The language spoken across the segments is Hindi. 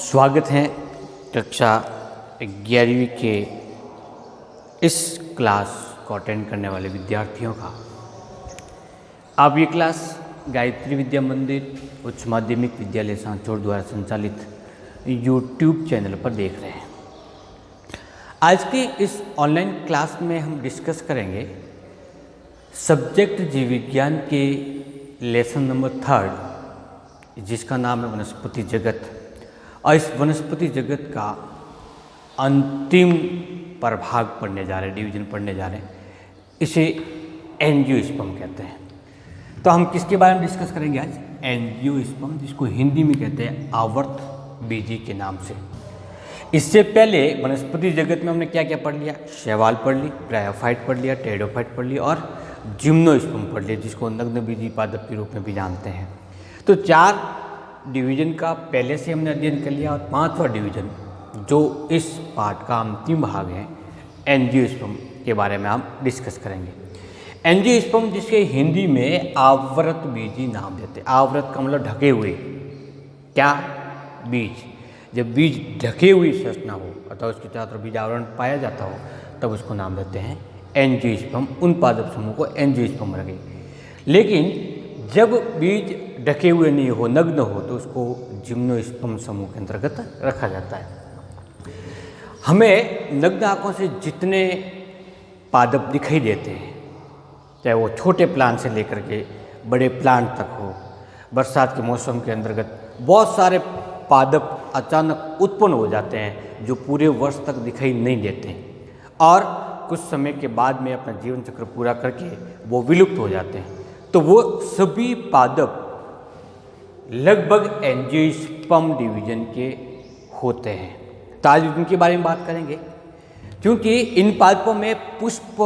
स्वागत है कक्षा 11वीं के इस क्लास को अटेंड करने वाले विद्यार्थियों का। आप ये क्लास गायत्री विद्या मंदिर उच्च माध्यमिक विद्यालय सांचौर द्वारा संचालित यूट्यूब चैनल पर देख रहे हैं। आज की इस ऑनलाइन क्लास में हम डिस्कस करेंगे सब्जेक्ट जीव विज्ञान के लेसन नंबर 3 जिसका नाम है वनस्पति जगत। और इस वनस्पति जगत का अंतिम प्रभाग पढ़ने जा रहे हैं, डिवीजन पढ़ने जा रहे हैं। इसे एंजियोस्पर्म कहते हैं। तो हम किसके बारे में डिस्कस करेंगे आज? एंजियोस्पर्म, जिसको हिंदी में कहते हैं आवर्त बीजी के नाम से। इससे पहले वनस्पति जगत में हमने क्या क्या पढ़ लिया? शैवाल पढ़ ली, ब्रायोफाइट पढ़ लिया, टेरिडोफाइट पढ़ लिया और जिम्नोस्पर्म पढ़ लिया, जिसको नग्न बीजी पादप के रूप में भी जानते हैं। तो 4 डिवीजन का पहले से हमने अध्ययन कर लिया और 5वां डिवीजन जो इस पाठ का अंतिम भाग है एंजियोस्पर्म के बारे में हम डिस्कस करेंगे। एंजियोस्पर्म जिसके हिंदी में आवृत बीजी नाम देते हैं। आवृत का मतलब ढके हुए, क्या? बीज। जब बीज ढके हुई संरचना हो अथवा उसके चारों तरफ बीज आवरण पाया जाता हो तब उसको नाम देते हैं एंजियोस्पर्म। उन पादप समूह को एंजियोस्पर्म रखे। लेकिन जब बीज ढके हुए नहीं हो, नग्न हो, तो उसको जिम्नोस्पर्म समूह के अंतर्गत रखा जाता है। हमें नग्न आंखों से जितने पादप दिखाई देते हैं, चाहे वो छोटे प्लांट से लेकर के बड़े प्लांट तक हो, बरसात के मौसम के अंतर्गत बहुत सारे पादप अचानक उत्पन्न हो जाते हैं जो पूरे वर्ष तक दिखाई नहीं देते और कुछ समय के बाद में अपना जीवन चक्र पूरा करके वो विलुप्त हो जाते हैं। तो वो सभी पादप लगभग एंजियोस्पर्म डिवीजन के होते हैं। तो आज इनके बारे में बात करेंगे क्योंकि इन पादपों में पुष्प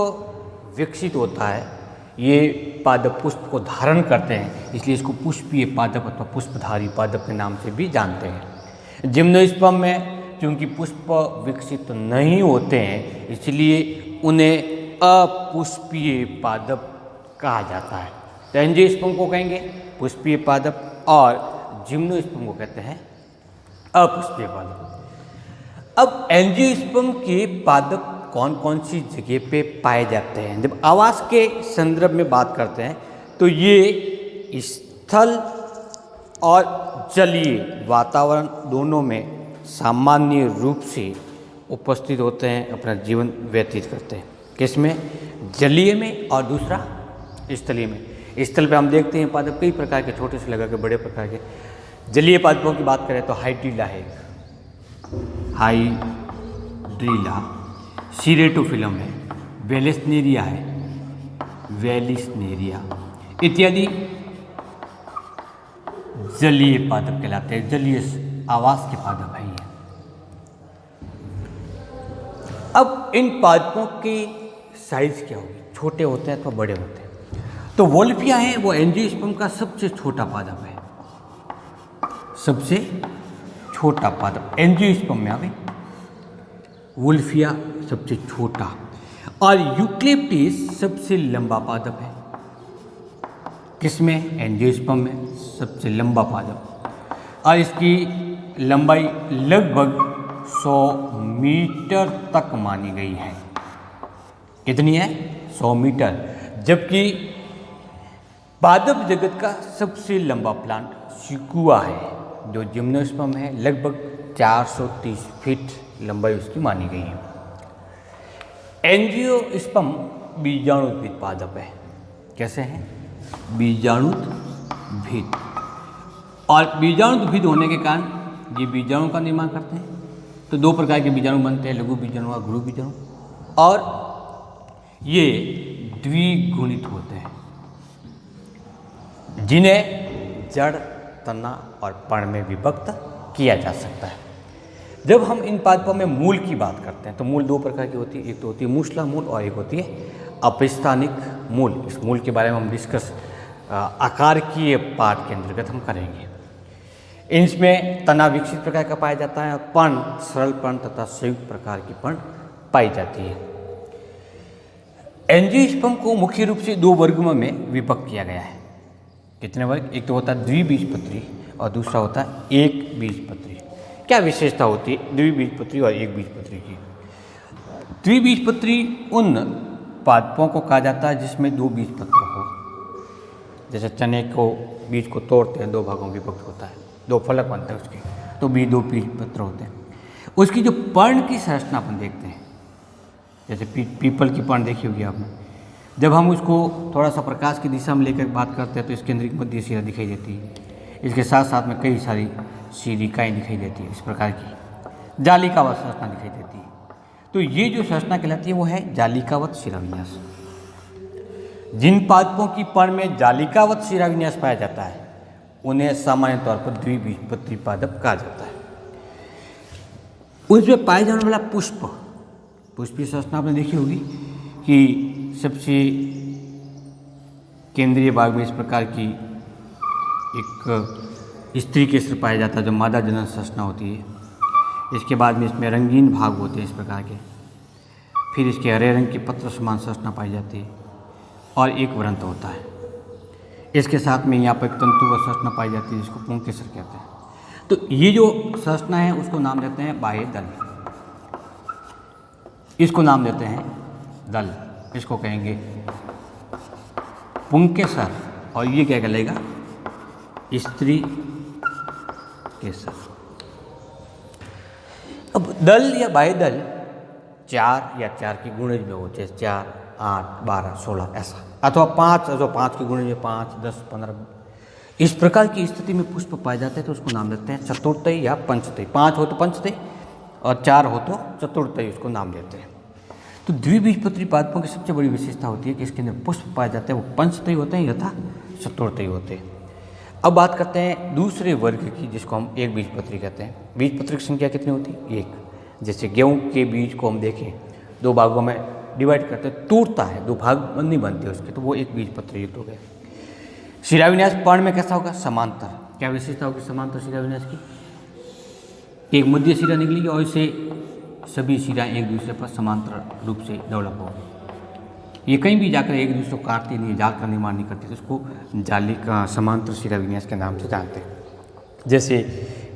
विकसित होता है। ये पादप पुष्प को धारण करते हैं, इसलिए इसको पुष्पीय पादप अथवा पुष्पधारी पादप के नाम से भी जानते हैं। जिम्नोस्पर्म में क्योंकि पुष्प विकसित नहीं होते हैं इसलिए उन्हें अपुष्पीय पादप कहा जाता है। तो एंजियोस्पर्म को कहेंगे पुष्पीय पादप और जिम्नोस्पर्म को कहते हैं अपुष्पीय पादप। अब एंजियोस्पर्म के पादप कौन कौन सी जगह पे पाए जाते हैं? जब आवास के संदर्भ में बात करते हैं तो ये स्थल और जलीय वातावरण दोनों में सामान्य रूप से उपस्थित होते हैं, अपना जीवन व्यतीत करते हैं। किसमें? जलीय में और दूसरा स्थलीय में। स्थल पे हम देखते हैं पादप कई प्रकार के, छोटे से लगा के बड़े प्रकार के। जलीय पादपों की बात करें तो हाइड्रिला है, हाइड्रिला, सीरेटोफिलम है, वेलेस्नेरिया है, वेलिस्नेरिया इत्यादि जलीय पादप कहलाते हैं। जलीय आवास के पादप है ये। अब इन पादपों की साइज क्या होगी? छोटे होते हैं अथवा बड़े होते हैं? तो वोल्फिया है वो एंजियोस्पर्म का सबसे छोटा पादप है। सबसे छोटा पादप एंजियोस्पर्म में आवे वोल्फिया सबसे छोटा और यूकलिप्टस सबसे लंबा पादप है। किसमें? एंजियोस्पर्म में सबसे लंबा पादप और इसकी लंबाई लगभग 100 मीटर तक मानी गई है। कितनी है? 100 मीटर। जबकि पादप जगत का सबसे लंबा प्लांट सिकुआ है जो जिम्नोस्पर्म है, लगभग 430 फीट लंबाई उसकी मानी गई है। एंजियोस्पर्म बीजाणुद्भिद पादप है। कैसे हैं? बीजाणुद्भिद। और बीजाणुद्भिद होने के कारण ये बीजाणु का निर्माण करते हैं। तो 2 प्रकार के बीजाणु बनते हैं, लघु बीजाणु और गुरु बीजाणु, और ये द्विगुणित होते हैं जिन्हें जड़, तना और पर्ण में विभक्त किया जा सकता है। जब हम इन पादपों में मूल की बात करते हैं तो मूल 2 प्रकार की होती है। एक तो होती है मूसला मूल और एक होती है अपस्थानिक मूल। इस मूल के बारे में हम डिस्कस आकारकीय पाठ के अंतर्गत हम करेंगे। इनमें तना विकसित प्रकार का पाया जाता है और पर्ण सरल पर्ण तथा संयुक्त प्रकार की पर्ण पाई जाती है। एंजियोस्पर्म को मुख्य रूप से 2 वर्गों में विभक्त किया गया है। कितने वर्ग? एक तो होता है द्विबीजपत्री और दूसरा होता है एक बीजपत्री। क्या विशेषता होती है द्विबीजपत्री और एक बीजपत्री की? द्विबीजपत्री उन पादपों को कहा जाता है जिसमें दो बीजपत्र हो। जैसे चने को बीज को तोड़ते हैं, दो भागों में विभक्त होता है, दो फलक बनते हैं उसके, तो बीज दो बीजपत्र होते हैं। उसकी जो पर्ण की संरचना अपन देखते हैं, जैसे पीपल की पर्ण देखी होगी आपने, जब हम उसको थोड़ा सा प्रकाश की दिशा में लेकर बात करते हैं तो इसके अंदर एक मध्य शिरा दिखाई देती है। इसके साथ साथ में कई सारी शिरिकाएँ दिखाई देती है, इस प्रकार की जालिकावत संरचना दिखाई देती है। तो ये जो संरचना कहलाती है वो है जालिकावत शिराविन्यास। जिन पादपों की पर्ण में जालिकावत शिराविन्यास पाया जाता है उन्हें सामान्य तौर पर द्विबीजपत्री पादप कहा जाता है। उसमें पाए जाने वाला पुष्पीय संरचना आपने देखी होगी कि सबसे केंद्रीय भाग में इस प्रकार की एक स्त्री केसर पाया जाता है जो मादा जनन संरचना होती है। इसके बाद में इसमें रंगीन भाग होते हैं इस प्रकार के, फिर इसके हरे रंग की पत्र समान संरचना पाई जाती है और एक वृंत होता है। इसके साथ में यहाँ पर एक तंतु व संरचना पाई जाती है जिसको पुंकेसर कहते हैं। तो ये जो संरचना है उसको नाम देते हैं बाह्य दल, इसको नाम देते हैं दल, इसको कहेंगे पुंकेसर, और ये क्या कहलाएगा स्त्री केसर। अब दल या बाह्य दल 4 या 4 की गुणज में हो, जैसे 4, 8, 12, 16 ऐसा, अथवा 5 जो 5 की गुणज में 5, 10, 15 इस प्रकार की स्थिति में पुष्प पाए जाते हैं तो उसको नाम देते हैं चतुर्थई या पंचतई। 5 हो तो पंचतई और 4 हो तो चतुर्थई, उसको नाम देते हैं। तो द्विबीजपत्री पादपों की सबसे बड़ी विशेषता होती है कि इसके अंदर पुष्प पाए जाते हैं वो पंचतई होते हैं यथा चतुर्थई होते हैं। अब बात करते हैं दूसरे वर्ग की जिसको हम एक बीजपत्री कहते हैं। बीजपत्री की संख्या कितनी होती है? 1। जैसे गेहूं के बीज को हम देखें 2 भागों में डिवाइड करते हैं, टूटता है, 2 भाग नहीं बनते उसके, तो वो एक बीजपत्री युक्त हो गए। शिराविन्यास पर्ण में कैसा होगा? समांतर। क्या विशेषता होगी समांतर शिराविन्यास की? एक मध्य शिरा निकलेगी और इसे सभी शिरा एक दूसरे पर समांतर रूप से डेवलप होगी। ये कहीं भी जाकर एक दूसरे को काटती नहीं, जाल का निर्माण नहीं करती, तो उसको जालिका समांतर शिराविन्यास के नाम से जानते हैं। जैसे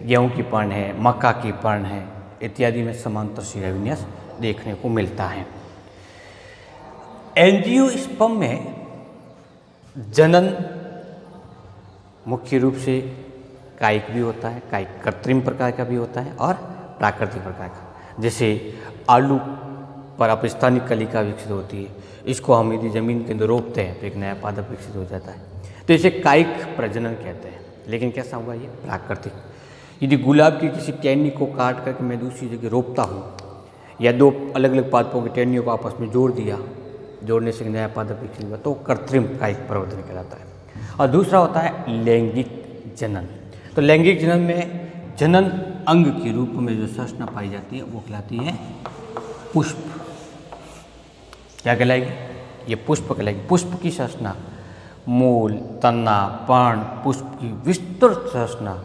गेहूं की पर्ण है, मक्का की पर्ण है इत्यादि में समांतर शिराविन्यास देखने को मिलता है। एंजियोस्पर्म में जनन मुख्य रूप से कायिक भी होता है, कायिक कृत्रिम प्रकार का भी होता है और प्राकृतिक प्रकार का। जैसे आलू पर अपस्थानिक कलिका विकसित होती है, इसको हम यदि जमीन के अंदर रोपते हैं तो एक नया पादप विकसित हो जाता है, तो इसे कायिक प्रजनन कहते हैं। लेकिन कैसा हुआ ये? प्राकृतिक। यदि गुलाब की किसी टहनी को काट करके मैं दूसरी जगह रोपता हूँ या 2 अलग अलग पादपों की टहनियों को आपस में जोड़ दिया, जोड़ने से नया पादप विकसित हुआ, तो कृत्रिम कायिक प्रवर्धन कहलाता है। और दूसरा होता है लैंगिक जनन। तो लैंगिक जनन में जनन अंग के रूप में जो संरचना पाई जाती है वो कहलाती है पुष्प। क्या कहलाएगी? ये पुष्प कहलाएगी। पुष्प की संरचना, मूल, तना, पर्ण, पुष्प की विस्तृत संरचना,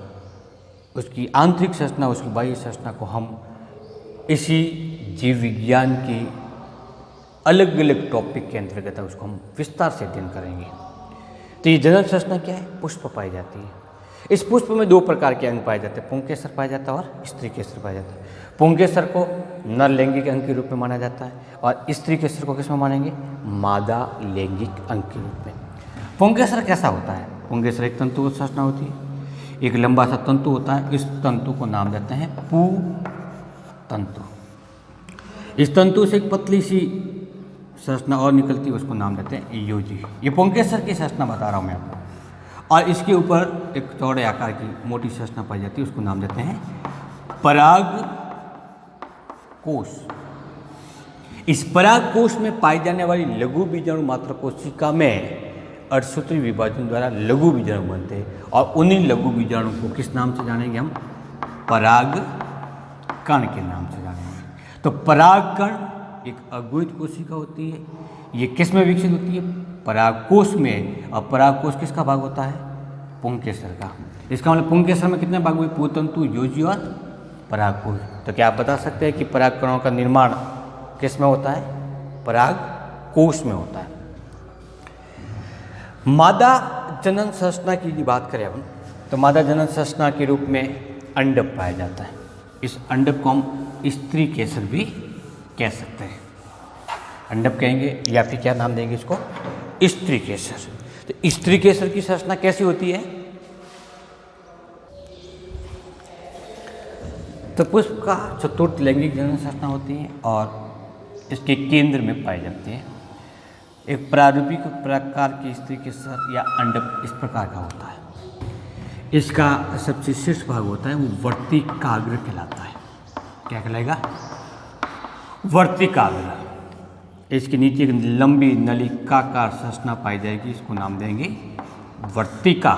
उसकी आंतरिक संरचना, उसकी बाह्य संरचना को हम इसी जीव विज्ञान की अलग अलग टॉपिक के अंतर्गत है उसको हम विस्तार से अध्ययन करेंगे। तो ये जनन संरचना क्या है? पुष्प पाई जाती है। इस पुष्प में 2 प्रकार के अंग पाए जाते हैं, पुंकेसर पाया जाता है और स्त्री केसर पाया जाता है। पुंकेसर को नर लैंगिक अंग के रूप में माना जाता है और स्त्री केसर को किस में मानेंगे? मादा लैंगिक अंग के रूप में। पुंकेसर कैसा होता है? पुंकेसर एक तंतुवत संरचना होती है, एक लंबा सा तंतु होता है, इस तंतु को नाम देते हैं पू तंतु। इस तंतु से एक पतली सी संरचना और निकलती है, उसको नाम देते हैं योजी। ये पुंकेसर की संरचना बता रहा हूँ मैं आपको। और इसके ऊपर एक चौड़े आकार की मोटी संरचना पाई जाती है, उसको नाम देते हैं पराग कोश। इस पराग कोश में पाई जाने वाली लघु बीजाणु मात्र कोशिका में अर्धसूत्री विभाजन द्वारा लघु बीजाणु बनते हैं और उन्हीं लघु बीजाणु को किस नाम से जानेंगे हम? पराग कण के नाम से जानेंगे। तो पराग कण एक अगुणित कोशिका होती है, ये किस में विकसित होती है? परागकोश में। और परागकोश किसका भाग होता है? पुंकेसर का। इसका मतलब पुंकेसर में कितने भाग हुए? पूतंतु, योजी और परागकोश। तो क्या आप बता सकते हैं कि परागकणों का निर्माण किस में होता है? परागकोश में होता है। मादा जनन संरचना की यदि बात करें हम, तो मादा जनन संरचना के रूप में अंडक पाया जाता है। इस अंडक को हम स्त्री केसर भी कह सकते हैं। अंडक कहेंगे या फिर क्या नाम देंगे इसको, स्त्री केसर। तो स्त्री केसर की संरचना कैसी होती है? तो पुष्प का चतुर्थ लैंगिक जनन संरचना होती है और इसके केंद्र में पाई जाती है। एक प्रारूपिक प्रकार की स्त्री केसर या अंडक इस प्रकार का होता है। इसका सबसे शीर्ष भाग होता है वो वर्तिकाग्र कहलाता है। क्या कहलाएगा? वर्तिकाग्र। इसके नीचे एक लंबी नलिकाकार संरचना पाई जाएगी, इसको नाम देंगे वर्तिका।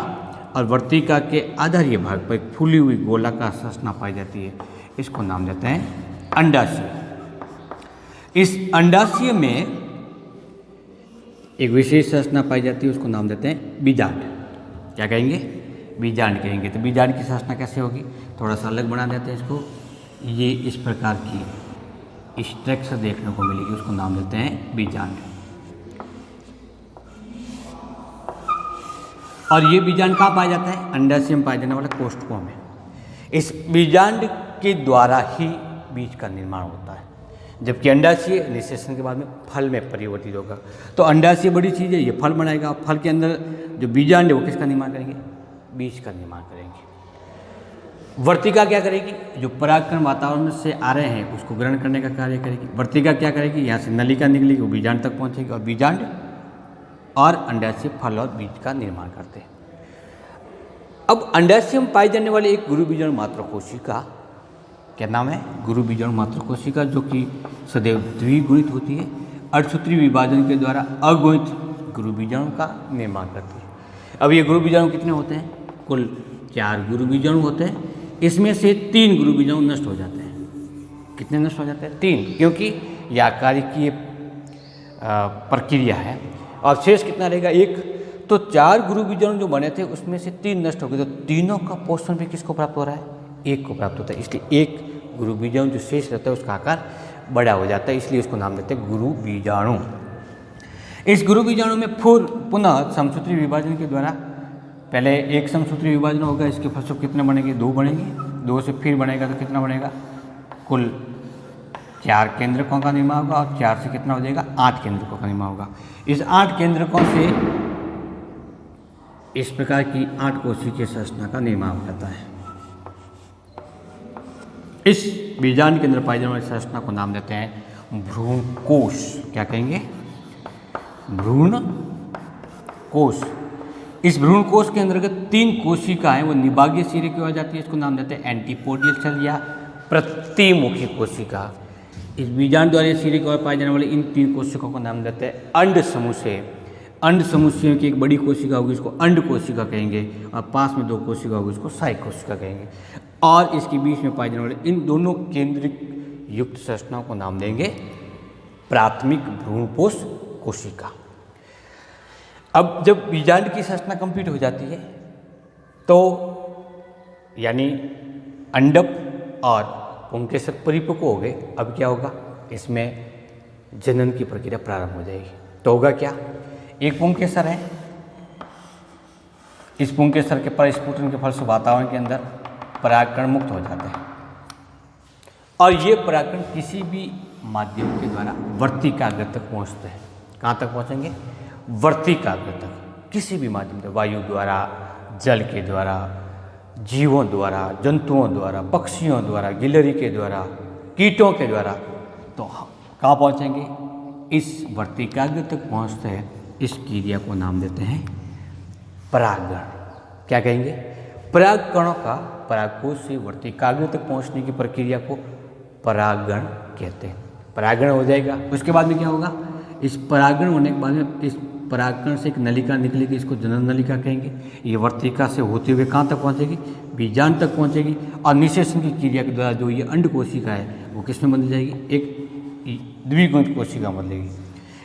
और वर्तिका के आधारीय भाग पर एक फूली हुई गोलाकार संरचना पाई जाती है, इसको नाम देते हैं अंडाशय। इस अंडाशय में एक विशेष संरचना पाई जाती है, उसको नाम देते हैं बीजांड। क्या कहेंगे? बीजांड कहेंगे। तो बीजांड की संरचना कैसे होगी? थोड़ा सा अलग बना देते हैं इसको। ये इस प्रकार की स्ट्रक्चर देखने को मिलेगी, उसको नाम देते हैं बीजांड। और ये बीजांड कहाँ पाया जाता है? अंडाशय में पाया जाने वाला कोष्ठकों में। इस बीजांड के द्वारा ही बीज का निर्माण होता है, जबकि अंडाशय निषेचन के बाद में फल में परिवर्तित होगा। तो अंडाशय बड़ी चीज़ है, ये फल बनाएगा। फल के अंदर जो बीजांड है वो किसका निर्माण करेंगे? बीज का निर्माण करेंगे। वर्तिका क्या करेगी? जो परागकण वातावरण से आ रहे हैं उसको ग्रहण करने का कार्य करेगी। वर्तिका क्या करेगी? यहाँ से नलिका निकलेगी, वो बीजांड तक पहुँचेगी और बीजांड और अंडाशय फल और बीज का निर्माण करते हैं। अब अंडाशय में पाई जाने वाली एक गुरु बीजाणु मात्र कोशिका, क्या नाम है? गुरु बीजाणु मात्र कोशिका, जो कि सदैव द्विगुणित होती है। अर्धसूत्री विभाजन के द्वारा अगुणित गुरु बीजाणु का निर्माण करती है। अब ये गुरु बीजाणु कितने होते हैं? कुल 4 गुरु बीजाणु होते हैं। इसमें से 3 गुरु बीजाणु नष्ट हो जाते हैं। कितने नष्ट हो जाते हैं? 3, क्योंकि यह आकारिकीय प्रक्रिया है। और शेष कितना रहेगा? 1। तो 4 गुरु बीजाणु जो बने थे उसमें से 3 नष्ट हो गए, तो तीनों का पोषण भी किसको प्राप्त हो रहा है? 1 को प्राप्त होता है। इसलिए 1 गुरु बीजाणु जो शेष रहता है उसका आकार बड़ा हो जाता है, इसलिए उसको नाम देते हैं गुरु बीजाणु। इस गुरु बीजाणु में पुनः समसूत्री विभाजन के द्वारा पहले एक समसूत्री विभाजन होगा, इसके फलस्वरूप कितने बनेंगे? 2 बनेंगे। 2 से फिर बनेगा तो कितना बनेगा? कुल 4 केंद्रकों का निर्माण होगा और 4 से कितना हो जाएगा? 8 केंद्रकों का निर्माण होगा। इस 8 केंद्रकों से इस प्रकार की 8 कोशिकीय संरचना का निर्माण हो जाता है। इस बीजांड के अंदर पाई जाने वाली संरचना को नाम देते हैं भ्रूण कोश। क्या कहेंगे? भ्रूण कोश। इस भ्रूण कोश के अंतर्गत 3 कोशिकाएं वो निभागीय सिरे की ओर जाती है, इसको नाम देते हैं एंटीपोडियल सेल या प्रतिमुखी कोशिका। इस बीजांड द्वारा सिरे की ओर पाए जाने वाले इन 3 कोशिकाओं को नाम देते हैं अंड समुच्चय। अंड समुच्चय की एक बड़ी कोशिका होगी, इसको अंड कोशिका कहेंगे, और पास में 2 कोशिका होगी, इसको साई कोशिका कहेंगे। और इसके बीच में पाए जाने वाले इन दोनों केंद्रिक युक्त संरचनाओं को नाम देंगे प्राथमिक भ्रूणपोष कोशिका। अब जब बीजांड की संरचना कंप्लीट हो जाती है तो यानी अंडक और पुंकेसर परिपक्व हो गए, अब क्या होगा? इसमें जनन की प्रक्रिया प्रारंभ हो जाएगी। तो होगा क्या? एक पुंकेसर है, इस पुंकेसर के परिस्फुटन के फलस्वरूप वातावरण के अंदर परागकण मुक्त हो जाते हैं और ये परागकण किसी भी माध्यम के द्वारा वर्तिकाग्र तक पहुँचते हैं। कहाँ तक पहुँचेंगे? वर्तिकाग्र तक। किसी भी माध्यम से, वायु द्वारा, जल के द्वारा, जीवों द्वारा, जंतुओं द्वारा, पक्षियों द्वारा, गिलहरी के द्वारा, कीटों के द्वारा। तो कहाँ पहुँचेंगे? इस वर्तिकाग्र तक पहुँचते हैं। इस क्रिया को नाम देते हैं परागण। क्या कहेंगे? परागकणों का परागकोश से वर्तिकाग्र तक पहुँचने की प्रक्रिया को परागण कहते हैं। परागण हो जाएगा, उसके बाद में क्या होगा? इस परागण होने के बाद में इस परागकण से एक नलिका निकलेगी, इसको जनन नलिका कहेंगे। ये वर्तिका से होते हुए कहाँ तक पहुँचेगी? बीजांड तक पहुँचेगी और निषेचन की क्रिया के द्वारा जो ये अंड कोशिका है वो किस में बदल जाएगी? एक द्विगुणित कोशिका बदलेगी।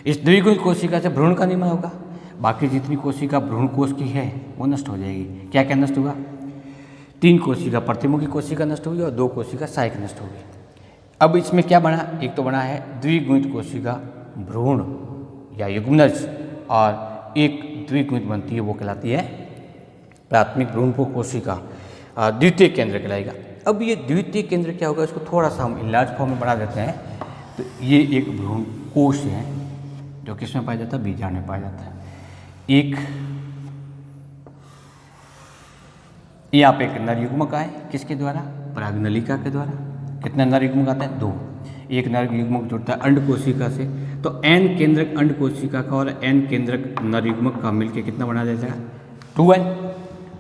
इस द्विगुणित कोशिका से भ्रूण का निर्माण होगा। बाकी जितनी कोशिका भ्रूण कोश की है वो नष्ट हो जाएगी। क्या क्या नष्ट होगा? 3 कोशिका प्रतिमुखी कोशिका नष्ट होगी और 2 कोशिका सहायक नष्ट होगी। अब इसमें क्या बना? एक तो बना है द्विगुणित कोशिका भ्रूण या युग्मनज, और एक द्विगुणित बनती है वो कहलाती है प्राथमिक भ्रूणपोष कोशिका, द्वितीय केंद्र कहलाएगा। अब ये द्वितीय केंद्र क्या होगा, इसको थोड़ा सा हम इलाज फॉर्म में बढ़ा देते हैं। तो ये एक भ्रूण कोश है जो किसमें पाया जाता है, बीजांड में पाया जाता है। एक यहाँ पे एक नर युग्मक आए, किसके द्वारा, परागनलिका के द्वारा। कितने नर युग्मक आते हैं, 2। एक नर युग्मक जुड़ता है अंड कोशिका से, तो एन केंद्रक अंड कोशिका का और एन केंद्रक नर युग्मक का मिलकर कितना बना जाएगा, 2n।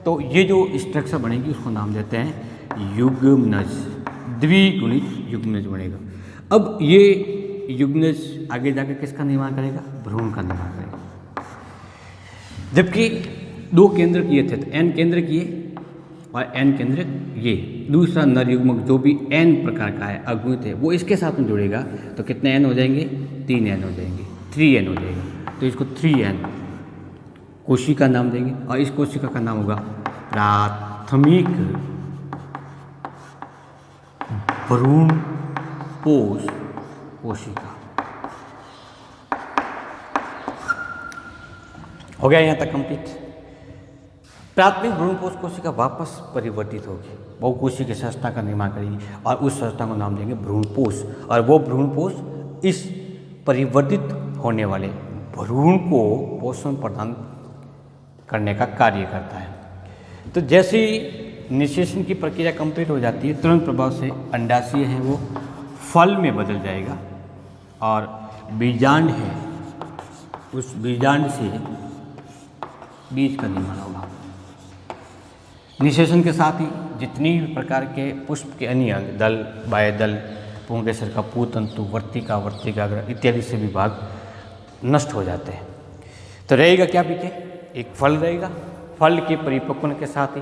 तो ये जो स्ट्रक्चर बनेगी उसको नाम देते हैं युग्मनज, द्विगुणित युग्मनज बनेगा। अब ये युग्मनज आगे जाकर किसका निर्माण करेगा, भ्रूण का निर्माण करेगा। जबकि 2 केंद्र किए थे, तो एन केंद्र किए और एन केंद्र ये दूसरा नर युग्मक जो भी एन प्रकार का है अगुणित है वो इसके साथ में जुड़ेगा, तो कितने एन हो जाएंगे, 3n हो जाएंगे, 3n हो जाएगा। तो इसको 3n कोशिका नाम देंगे और इस कोशिका का नाम होगा प्राथमिक भ्रूण पोष कोशिका। हो गया यहाँ तक कंप्लीट। प्राथमिक भ्रूणपोष कोशिका वापस परिवर्तित होगी, बहुकोशिकीय संरचना का निर्माण करेगी और उस संरचना को नाम देंगे भ्रूणपोष। और वो भ्रूणपोष इस परिवर्तित होने वाले भ्रूण को पोषण प्रदान करने का कार्य करता है। तो जैसे ही निषेचन की प्रक्रिया कंप्लीट हो जाती है, तुरंत प्रभाव से अंडाशय है वो फल में बदल जाएगा और बीजांड है, उस बीजांड से बीज का निर्माण होगा। निषेचन के साथ ही जितनी भी प्रकार के पुष्प के अन्य अंग, दल, बाह्यदल, पुंकेसर का पूतंतु, वर्तिका, वर्तिकाग्र इत्यादि से भी भाग नष्ट हो जाते हैं। तो रहेगा क्या पीछे, एक फल रहेगा। फल के परिपक्वन के साथ ही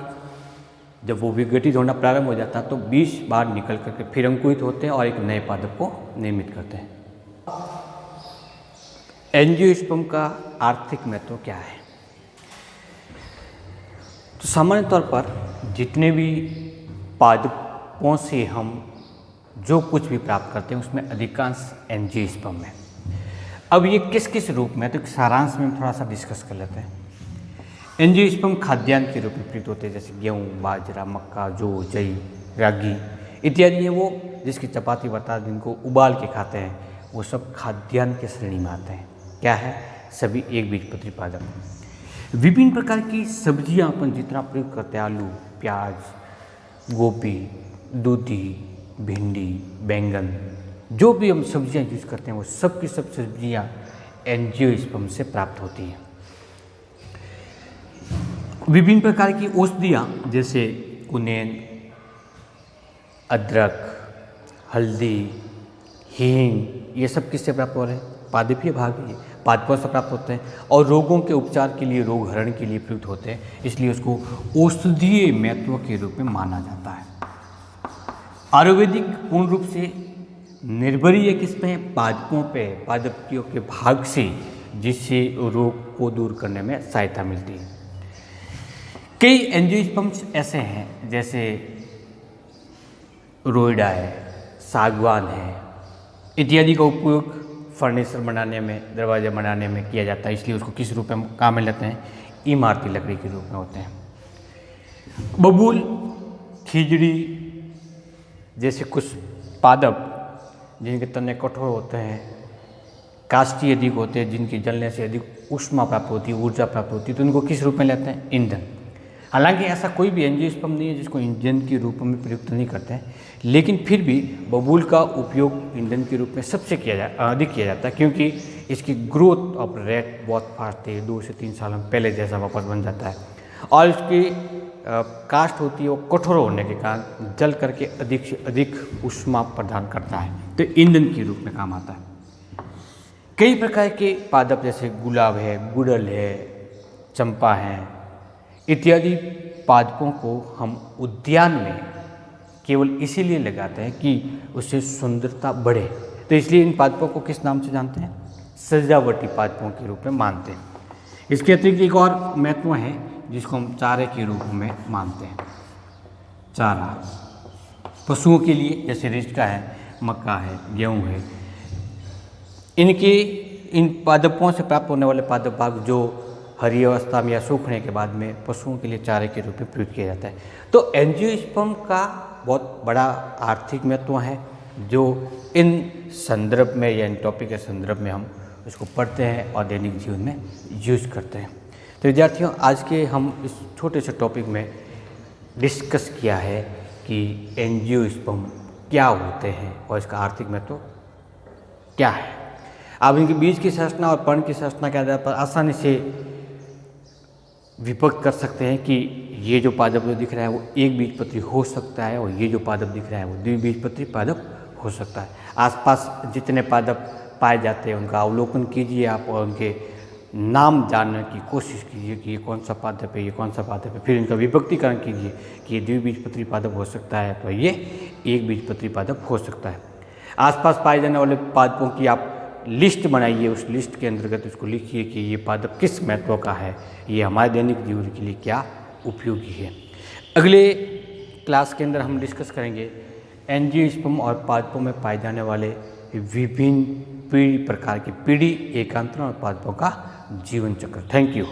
जब वो विघटित होना प्रारंभ हो जाता है तो बीज बाहर निकल करके फिर अंकुरित होते हैं और एक नए पादप को निर्मित करते हैं। एंजियोस्पर्म का आर्थिक महत्व क्या है? तो सामान्य तौर पर जितने भी पादपों से हम जो कुछ भी प्राप्त करते हैं उसमें अधिकांश एंजियोस्पर्म है। अब ये किस किस रूप में, तो सारांश में थोड़ा सा डिस्कस कर लेते हैं। एंजियोस्पर्म खाद्यान्न के रूप में प्रयुक्त होते हैं, जैसे गेहूँ, बाजरा, मक्का, जौ, जई, रागी इत्यादि है वो, जिसकी चपाती बता जिनको उबाल के खाते हैं, वो सब खाद्यान्न के श्रेणी में आते हैं। क्या है, सभी एक बीजपत्री पादप। विभिन्न प्रकार की सब्जियां अपन जितना प्रयोग करते हैं, आलू, प्याज, गोभी, दूधी, भिंडी, बैंगन, जो भी हम सब्जियां यूज करते हैं वो सब की सब सब्जियां एंजियोस्पर्म से प्राप्त होती हैं। विभिन्न प्रकार की औषधियाँ जैसे कुनेन, अदरक, हल्दी, हींग, ये सब किससे प्राप्त हो रहे हैं? पादपीय भाग है, पादपों से प्राप्त होते हैं और रोगों के उपचार के लिए, रोग हरण के लिए प्रयुक्त होते हैं, इसलिए उसको औषधीय महत्व के रूप में माना जाता है। आयुर्वेदिक पूर्ण रूप से निर्भरीय किसमें? पादपों पे, पादपियों के भाग से, जिससे रोग को दूर करने में सहायता मिलती है। कई एंजियोस्पर्म्स ऐसे हैं जैसे रोइडा है, सागवान है इत्यादि का उपयोग फर्नीचर बनाने में, दरवाजे बनाने में किया जाता है, इसलिए उसको किस रूप में काम में लेते हैं? इमारती लकड़ी के रूप में होते हैं। बबूल, खिजड़ी जैसे कुछ पादप जिनके तने कठोर होते हैं, काष्ठी अधिक होते हैं, जिनकी जलने से अधिक ऊष्मा प्राप्त होती है, ऊर्जा प्राप्त होती है, तो उनको किस रूप में लेते हैं? ईंधन। हालांकि ऐसा कोई भी एंजियोस्पर्म नहीं है जिसको ईंधन के रूप में प्रयुक्त नहीं करते हैं, लेकिन फिर भी बबूल का उपयोग ईंधन के रूप में सबसे अधिक किया जाता है, क्योंकि इसकी ग्रोथ ऑफ रेट बहुत फास्ट है, 2 से 3 साल में पहले जैसा वापस बन जाता है और इसकी कास्ट होती है वो कठोर होने के कारण जल करके अधिक से अधिक ऊष्मा प्रदान करता है, तो ईंधन के रूप में काम आता है। कई प्रकार के पादप जैसे गुलाब है, गुड़हल है, चंपा है इत्यादि पादपों को हम उद्यान में केवल इसीलिए लगाते हैं कि उससे सुंदरता बढ़े, तो इसलिए इन पादपों को किस नाम से जानते हैं? सजावटी पादपों के रूप में मानते हैं। इसके अतिरिक्त एक और महत्व है जिसको हम चारे के रूप में मानते हैं। चारा पशुओं के लिए, जैसे रिचका है, मक्का है, गेहूँ है, इन पादपों से प्राप्त होने वाले पादप भाग जो हरी अवस्था में या सूखने के बाद में पशुओं के लिए चारे के रूप में प्रयुक्त किया जाता है। तो एंजियोस्पर्म का बहुत बड़ा आर्थिक महत्व है जो इन संदर्भ में या इन टॉपिक के संदर्भ में हम उसको पढ़ते हैं और दैनिक जीवन में यूज़ करते हैं। तो विद्यार्थियों, आज के हम इस छोटे से टॉपिक में डिस्कस किया है कि एंजियोस्पर्म क्या होते हैं और इसका आर्थिक महत्व क्या है। आप इनके बीज की संरचना और पर्ण की संरचना के आधार पर आसानी से विभक्त कर सकते हैं कि ये जो पादप जो दिख रहा है वो एक बीजपत्री हो सकता है और ये जो पादप दिख रहा है वो द्विबीजपत्री पादप हो सकता है। आसपास जितने पादप पाए जाते हैं उनका अवलोकन कीजिए आप और उनके नाम जानने की कोशिश कीजिए कि ये कौन सा पादप है, ये कौन सा पादप है। फिर इनका विभक्तिकरण कीजिए कि ये द्विबीजपत्री पादप हो सकता है तो ये एक बीजपत्री पादप हो सकता है। आसपास पाए जाने वाले पादपों की आप लिस्ट बनाइए, उस लिस्ट के अंतर्गत उसको लिखिए कि ये पादप किस महत्व का है, ये हमारे दैनिक जीवन के लिए क्या उपयोगी है। अगले क्लास के अंदर हम डिस्कस करेंगे एंजियोस्पर्म और पादपों में पाए जाने वाले विभिन्न प्रकार की पीढ़ी, एकांतरण और पादपों का जीवन चक्र। Thank you.